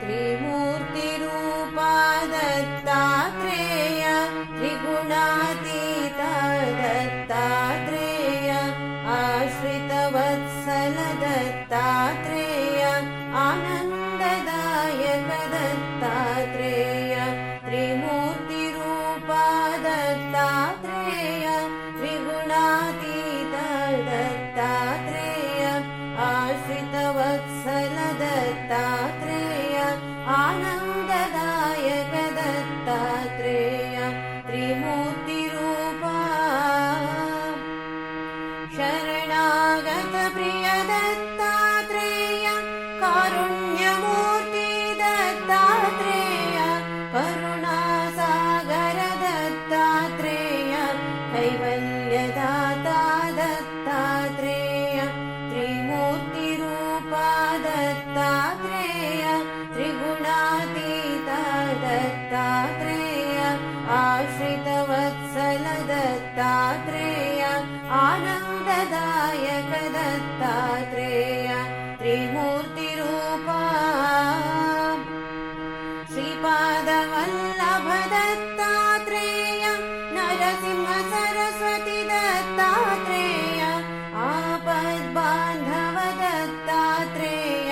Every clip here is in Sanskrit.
त्रिमूर्तिरूपा दत्तात्रेय त्रिगुणातीता दत्तात्रेय आश्रितवत्सल दत्तात्रेय आनन्ददायक दत्तात्रेय त्रिमूर्तिरूपा दत्तात्रेय त्रिगुणातीता दत्तात्रेय आश्रितवत्सल दत्तात्रेय आनन्ददायक दत्तात्रेय त्रिमूर्तिरूपा शरणागत प्रिय दत्तात्रेय कारुण्यमूर्ति दत्तात्रेय करुणासागर दत्तात्रेय कैवल्यदाता दत्तात्रेय त्रिमूर्तिरूपा दत्तात्रेय त्रिगुणातीता दत्तात्रेय आश्रितवत्सल दत्तात्रेय आनन्ददायक दत्तात्रेय त्रिमूर्तिरूपा श्रीपादवल्लभ दत्तात्रेय नरसिंह सरस्वती दत्तात्रेय आपद्बान्धव दत्तात्रेय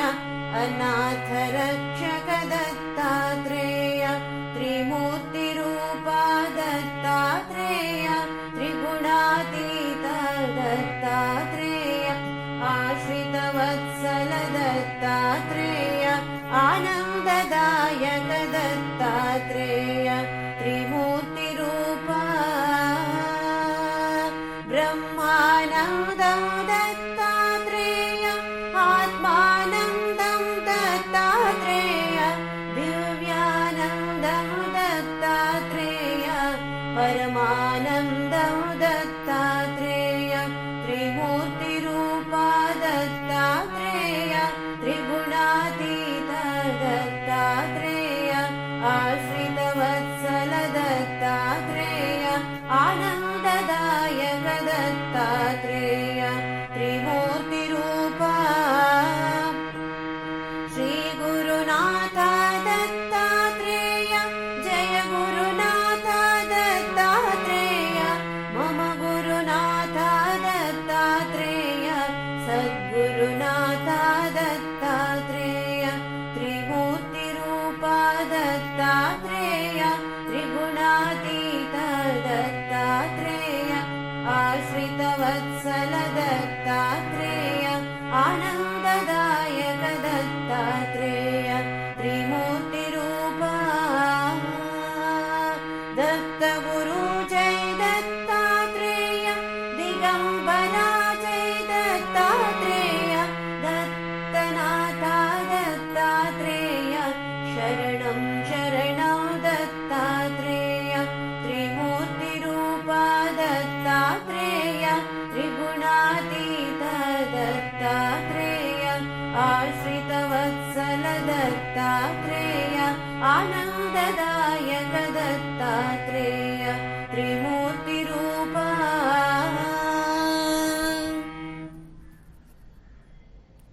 अनाथरक्षक दत्तात्रेय त्रिमूर्तिरूपा दत्तात्रेय त्रिगुणातीता दत्तात्रेय आश्रितवत्सल दत्तात्रेय आनन्ददायक दत्तात्रेय त्रिमूर्तिरूपा ब्रह्मानन्दं दत्तात्रेय आत्मानन्दं दत्तात्रेय दिव्यानन्दं दत्तात्रेय परमानन्दं दत्तात्रेय त्रिमूर्तिरूपा दत्तात्रेय त्रिगुणातीता दत्तात्रेय आश्रितवत्सल दत्तात्रेय आनन्ददायक दत्तात्रेय त्रिमूर्तिरूपा श्रीगुरुनाथ दत्तात्रेय जय गुरुनाथ दत्तात्रेय मम गुरुनाथ दत्तात्रेय सद्गुरुनाथ दत्तात्रेय त्रिमूर्तिरूपा दत्तात्रेय त्रिगुणातीता दत्तात्रेय आश्रितवत्सल दत्तात्रेय आनन्ददायक दत्तात्रेय त्रिमूर्तिरूपा दत्तगुरु जय दत्तात्रेय दिगम्बरा जय दत्तात्रेय दत्तनाथ दत्तात्रेय शरणं शरणं दत्तात्रेय त्रिमूर्तिरूपा दत्तात्रेय त्रिगुणातीता दत्तात्रेय आश्रितवत्सल दत्तात्रेय आनन्ददायक दत्तात्रेय त्रिमूर्ति